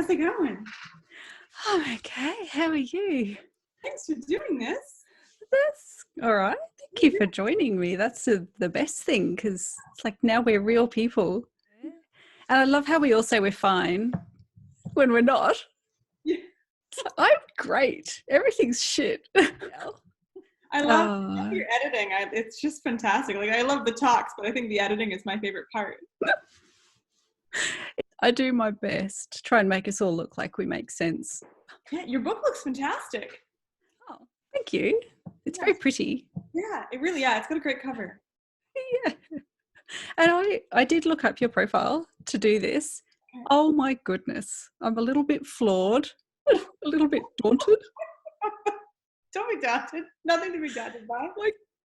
How's it going? I'm okay. How are you? Thanks for doing this. That's all right. Thank you for joining me. That's the best thing because it's like now we're real people. And I love how we all say we're fine when we're not. Yeah. I'm great. Everything's shit. I love your editing. It's just fantastic. Like, I love the talks, but I think the editing is my favorite part. I do my best to try and make us all look like we make sense. Yeah, your book looks fantastic. Oh, thank you. It's very pretty. Yeah, it really, it's got a great cover. Yeah. And I did look up your profile to do this. Oh my goodness. I'm a little bit flawed, a little bit daunted. Don't be daunted. Nothing to be daunted by. My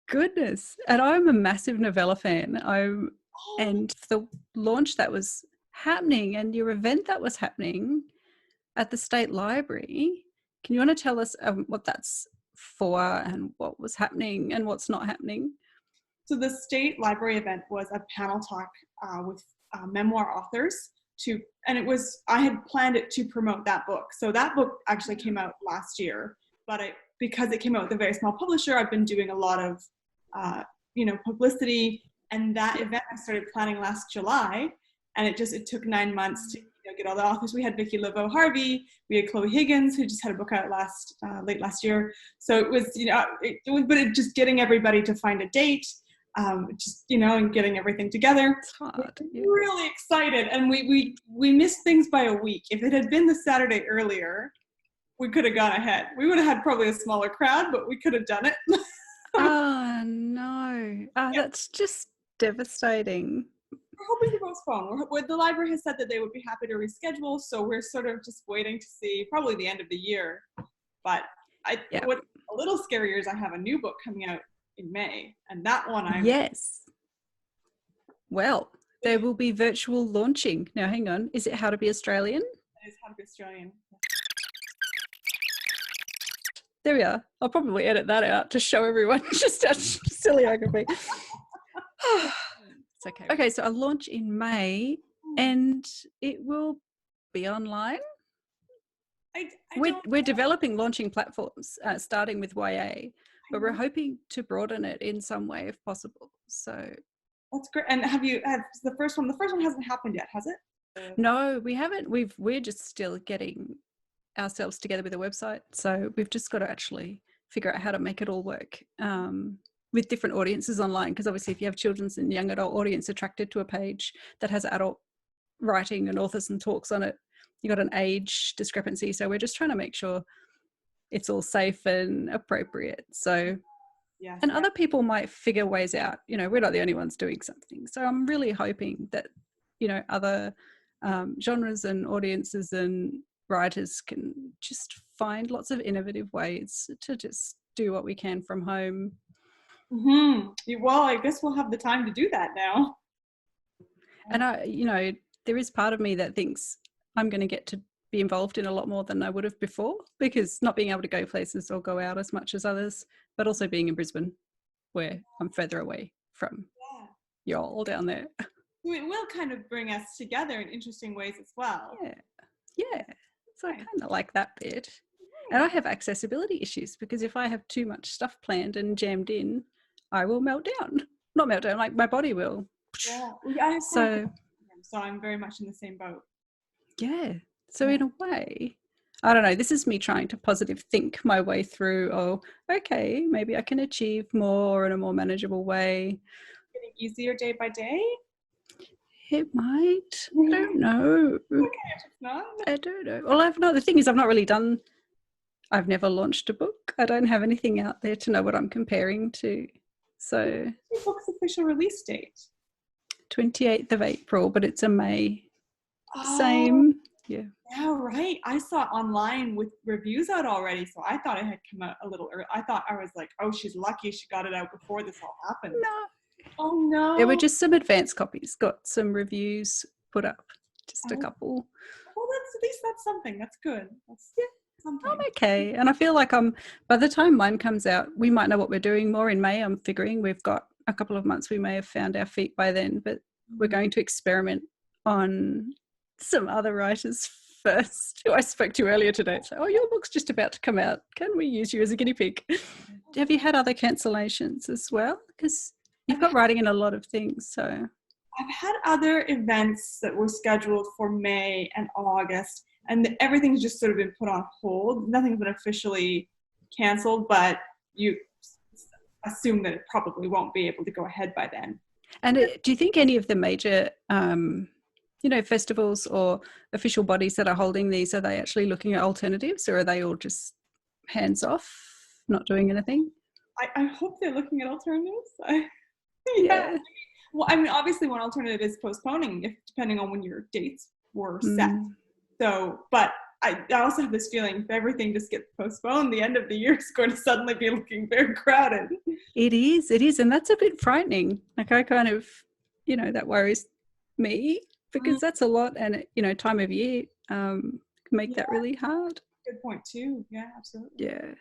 goodness. And I'm a massive novella fan. And the launch that was happening and your event that was happening at the State Library, can you want to tell us what that's for and what was happening and what's not happening? So the State Library event was a panel talk with Memoir authors I had planned it to promote that book. So that book actually came out last year, but because it came out with a very small publisher, I've been doing a lot of, publicity. And that event I started planning last July, and it took 9 months to get all the authors. We had Vicky Laveau Harvey, we had Chloe Higgins, who just had a book out late last year. So it was, but it just getting everybody to find a date, and getting everything together. It's hard. Yeah. Really excited, and we missed things by a week. If it had been the Saturday earlier, we could have gone ahead. We would have had probably a smaller crowd, but we could have done it. Oh no! That's just devastating. We're hoping to postpone. The library has said that they would be happy to reschedule, so we're sort of just waiting to see probably the end of the year. But what's a little scarier is I have a new book coming out in May, and that one Yes. Well, there will be virtual launching. Now, hang on. Is it How to Be Australian? It is How to Be Australian. There we are. I'll probably edit that out to show everyone just how silly I can be. It's okay. Okay, so I'll launch in May and it will be online. We're developing launching platforms, starting with YA, but we're hoping to broaden it in some way if possible. So that's great. And have the first one? The first one hasn't happened yet, has it? No, we haven't. We're just still getting ourselves together with a website, so we've just got to actually figure out how to make it all work with different audiences online, because obviously if you have children's and young adult audience attracted to a page that has adult writing and authors and talks on it, you got an age discrepancy. So we're just trying to make sure it's all safe and appropriate. So other people might figure ways out. We're not the only ones doing something, so I'm really hoping that other genres and audiences and writers can just find lots of innovative ways to just do what we can from home. Well, I guess we'll have the time to do that now. And there is part of me that thinks I'm going to get to be involved in a lot more than I would have before, because not being able to go places or go out as much as others, but also being in Brisbane where I'm further away from y'all down there. It will kind of bring us together in interesting ways as well. Yeah. So I kind of like that bit. And I have accessibility issues, because if I have too much stuff planned and jammed in, I will melt down. Not melt down, like my body will. Yeah. So I'm very much in the same boat. Yeah. So in a way, I don't know, this is me trying to positive think my way through, okay, maybe I can achieve more in a more manageable way. Getting easier day by day? It might. I don't know. Okay, it's not. I don't know. Well, the thing is, I've never launched a book. I don't have anything out there to know what I'm comparing to. So your book's official release date? 28th of April, but it's a May. Same. Yeah. Yeah, right. I saw online with reviews out already, so I thought it had come out a little early. I was like, she's lucky she got it out before this all happened. No. Oh no. There were just some advanced copies, got some reviews put up, just a couple. Well, at least that's something. That's good. Something. I'm okay. And I feel like by the time mine comes out, we might know what we're doing more in May. I'm figuring we've got a couple of months. We may have found our feet by then, but we're going to experiment on some other writers' first, who I spoke to earlier today, say, "Oh, your book's just about to come out. Can we use you as a guinea pig?" Have you had other cancellations as well? Because you've got writing in a lot of things. So I've had other events that were scheduled for May and August, and everything's just sort of been put on hold. Nothing's been officially canceled, but you assume that it probably won't be able to go ahead by then. And do you think any of the major, festivals or official bodies that are holding these, are they actually looking at alternatives, or are they all just hands off, not doing anything? I hope they're looking at alternatives. Yeah. Well, I mean, obviously one alternative is postponing, depending on when your dates were set. So, but I also have this feeling if everything just gets postponed, the end of the year is going to suddenly be looking very crowded. It is. And that's a bit frightening. Like I kind of, that worries me because that's a lot. And, time of year can make that really hard. Good point too. Yeah, absolutely. Yeah.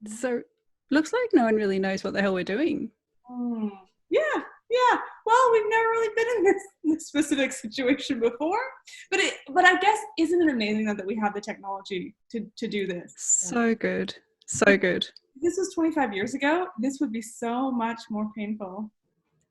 So looks like no one really knows what the hell we're doing. Yeah. Well, we've never really been in this specific situation before, but I guess isn't it amazing that we have the technology to do this? So good. So good. This was 25 years ago. This would be so much more painful.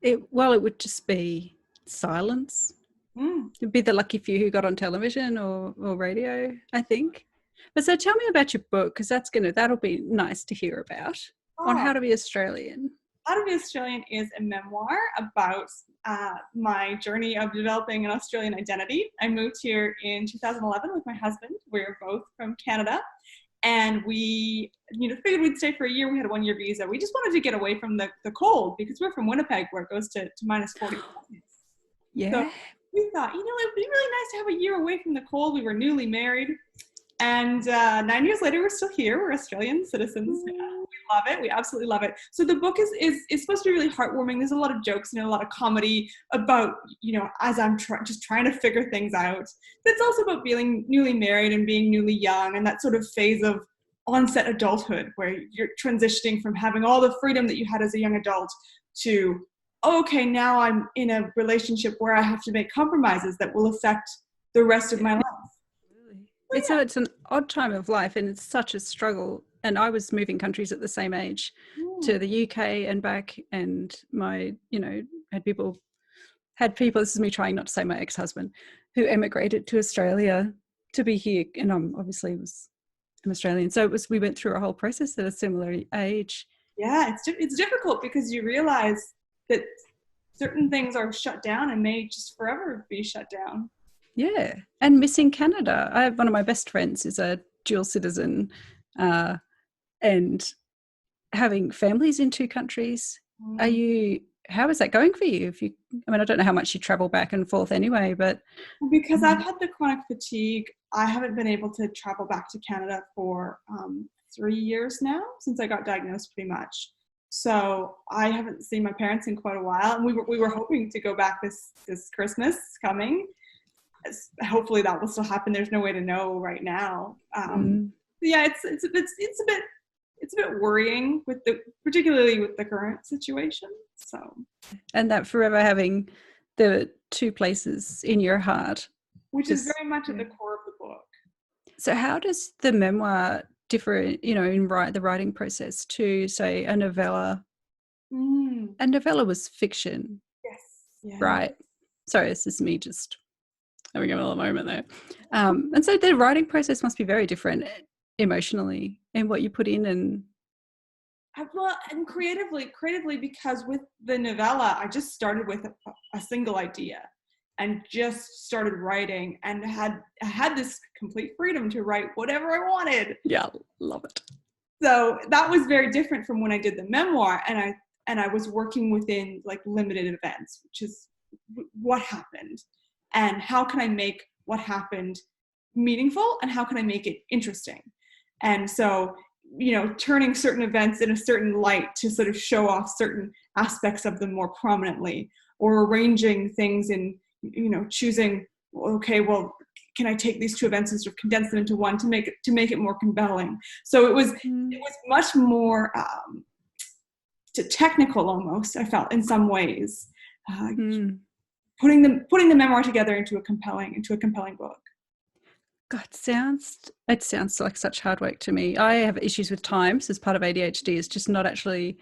It would just be silence. It'd be the lucky few who got on television or radio, I think. But so tell me about your book, because that'll be nice to hear about on how to be Australian. How to Be Australian is a memoir about my journey of developing an Australian identity. I moved here in 2011 with my husband. We're both from Canada. And we, figured we'd stay for a year. We had a 1-year visa. We just wanted to get away from the cold because we're from Winnipeg where it goes to minus 40. Yeah. So we thought, it'd be really nice to have a year away from the cold. We were newly married. And 9 years later, we're still here. We're Australian citizens. We love it. We absolutely love it. So the book is supposed to be really heartwarming. There's a lot of jokes and a lot of comedy about, as I'm just trying to figure things out. It's also about being newly married and being newly young and that sort of phase of onset adulthood where you're transitioning from having all the freedom that you had as a young adult to, okay, now I'm in a relationship where I have to make compromises that will affect the rest of my life. So it's an odd time of life and it's such a struggle. And I was moving countries at the same age to the UK and back, and my, had people, this is me trying not to say my ex-husband, who emigrated to Australia to be here. And obviously I'm Australian. So we went through a whole process at a similar age. Yeah, it's difficult because you realize that certain things are shut down and may just forever be shut down. Yeah, and missing Canada. I have one of my best friends is a dual citizen, and having families in 2 countries. How is that going for you? I don't know how much you travel back and forth anyway, but because I've had the chronic fatigue, I haven't been able to travel back to Canada for 3 years now since I got diagnosed, pretty much. So I haven't seen my parents in quite a while, and we were hoping to go back this Christmas coming. Hopefully that will still happen. There's no way to know right now. Yeah, it's a bit worrying particularly with the current situation. So, and that forever having the 2 places in your heart, which is very much at the core of the book. So, how does the memoir differ? In the writing process to, say, a novella? A novella was fiction. Yes. Yeah. Right. Sorry, this is me just having a little moment there. And so the writing process must be very different emotionally in what you put in and creatively, because with the novella, I just started with a single idea and just started writing and had this complete freedom to write whatever I wanted. Yeah, love it. So that was very different from when I did the memoir, and I was working within like limited events, which is what happened. And how can I make what happened meaningful and how can I make it interesting? And so, turning certain events in a certain light to sort of show off certain aspects of them more prominently, or arranging things in, choosing, okay, well, can I take these 2 events and sort of condense them into one to make it more compelling? So it was much more technical almost, I felt, in some ways. Putting the memoir together into a compelling book. God, it sounds like such hard work to me. I have issues with times as part of ADHD, is just not actually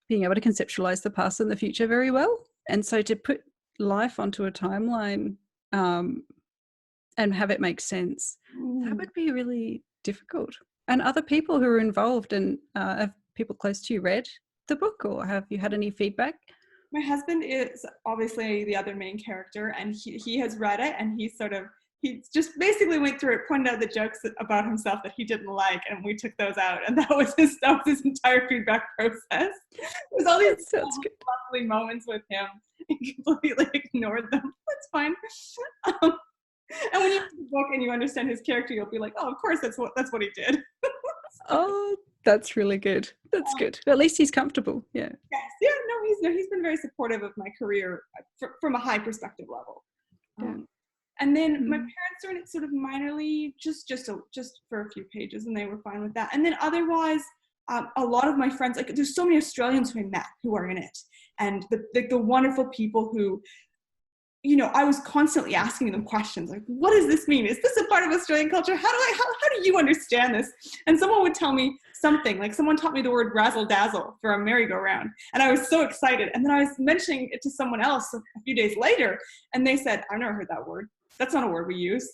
being able to conceptualize the past and the future very well. And so to put life onto a timeline and have it make sense, that would be really difficult. And other people who are involved, and have people close to you read the book, or have you had any feedback? My husband is obviously the other main character, and he has read it, and he just basically went through it, pointed out the jokes about himself that he didn't like, and we took those out, and that was his entire feedback process. There's all these lovely moments with him. He completely ignored them. That's fine. And when you read the book and you understand his character, you'll be like, oh, of course, that's what he did. Oh, that's really good. That's good. At least he's comfortable. Yeah. Yes. Yeah. No, he's been very supportive of my career from a high perspective level. Yeah. And then my parents are in it sort of minorly, just for a few pages, and they were fine with that. And then otherwise, a lot of my friends, like there's so many Australians who I met who are in it, and the wonderful people who, you know, I was constantly asking them questions like, what does this mean? Is this a part of Australian culture? How do you understand this? And someone would tell me something, like someone taught me the word razzle dazzle for a merry-go-round. And I was so excited. And then I was mentioning it to someone else a few days later, and they said, I've never heard that word. That's not a word we use.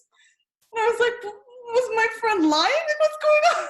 And I was like, was my friend lying? What's going on?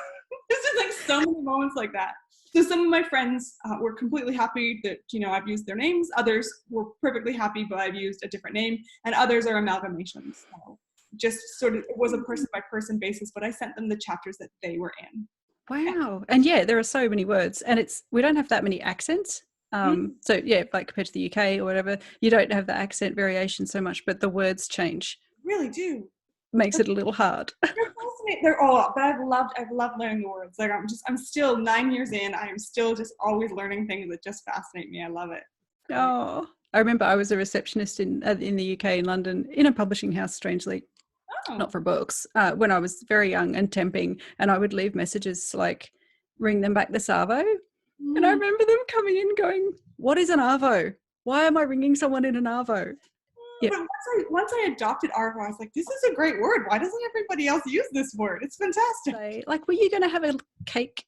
There's just like so many moments like that. So some of my friends were completely happy that, you know, I've used their names. Others were perfectly happy, but I've used a different name. And others are amalgamations. So just sort of, it was a person by person basis, but I sent them the chapters that they were in. Wow. And yeah, there are so many words, and we don't have that many accents. So yeah, like compared to the UK or whatever, you don't have the accent variation so much, but the words change. Really do. Makes it a little hard. They're fascinating. They're all, but I've loved learning the words. Like I'm still 9 years in. I am still just always learning things that just fascinate me. I love it. Oh, I remember I was a receptionist in the UK in London in a publishing house, strangely, not for books, when I was very young and temping, and I would leave messages like, ring them back this Arvo. And I remember them coming in going, what is an Arvo? Why am I ringing someone in an Arvo? Yeah. But once I adopted Arvo, I was like, this is a great word. Why doesn't everybody else use this word? It's fantastic. Like, were you going to have a cake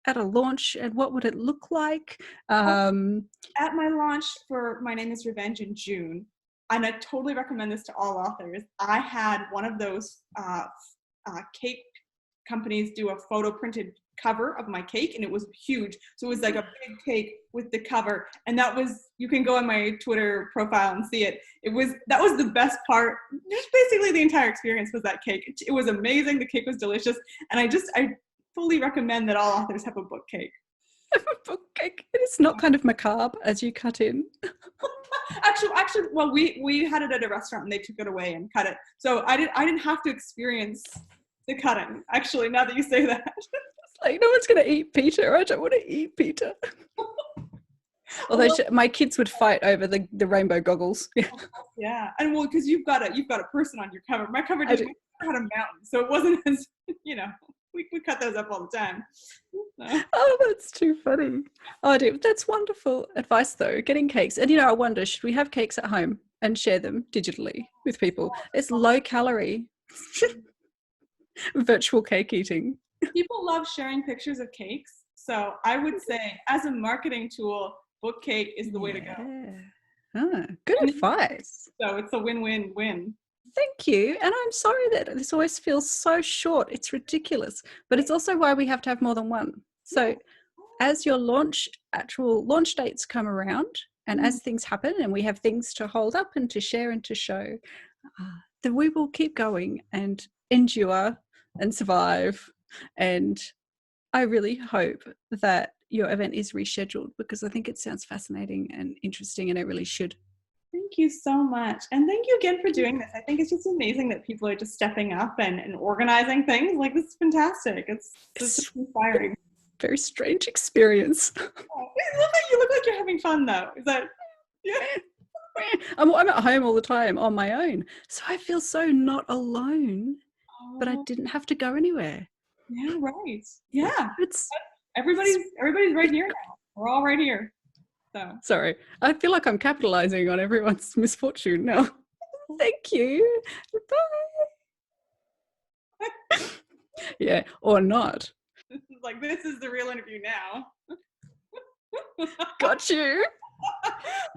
at a launch, and what would it look like? At my launch for My Name is Revenge in June, and I totally recommend this to all authors, I had one of those cake companies do a photo printed cover of my cake, and it was huge. So it was like a big cake with the cover, and that was, you can go on my Twitter profile and see it. That was the best part. Just basically the entire experience was that cake. It was amazing. The cake was delicious, and I fully recommend that all authors have a book cake. A book cake. It's not kind of macabre as you cut in. actually, well, we had it at a restaurant and they took it away and cut it. So I didn't have to experience the cutting. Actually, now that you say that. Like, no one's going to eat Peter. I don't want to eat Peter. Although my kids would fight over the rainbow goggles. Yeah, and well, because you've got a person on your cover. My cover had a mountain, so it wasn't as, you know, we cut those up all the time. So. Oh, that's too funny. Oh, dear, that's wonderful advice though. Getting cakes, and you know, I wonder, should we have cakes at home and share them digitally with people? It's low calorie. Virtual cake eating. People love sharing pictures of cakes, so I would say as a marketing tool, book cake is the way to go. Good advice. So it's a win-win-win. Thank you. And I'm sorry that this always feels so short. It's ridiculous, but it's also why we have to have more than one. So as your actual launch dates come around, and as things happen and we have things to hold up and to share and to show, then we will keep going and endure and survive. And I really hope that your event is rescheduled, because I think it sounds fascinating and interesting, and it really should. Thank you so much. And thank you again for doing this. I think it's just amazing that people are just stepping up and organizing things. Like, this is fantastic. It's just inspiring. Very strange experience. You look like you're having fun though. Is that, yeah? I'm at home all the time on my own. So I feel so not alone, but I didn't have to go anywhere. Yeah, right. Yeah. Everybody's right here now. We're all right here. So sorry. I feel like I'm capitalizing on everyone's misfortune now. Thank you. Bye. Yeah, or not. Like, this is the real interview now. Got you.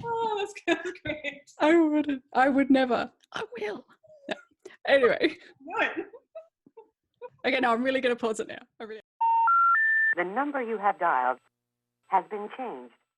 Oh, that's great. I would never. I will. No. Anyway. Do it. Okay, no, I'm really going to pause it now. The number you have dialed has been changed.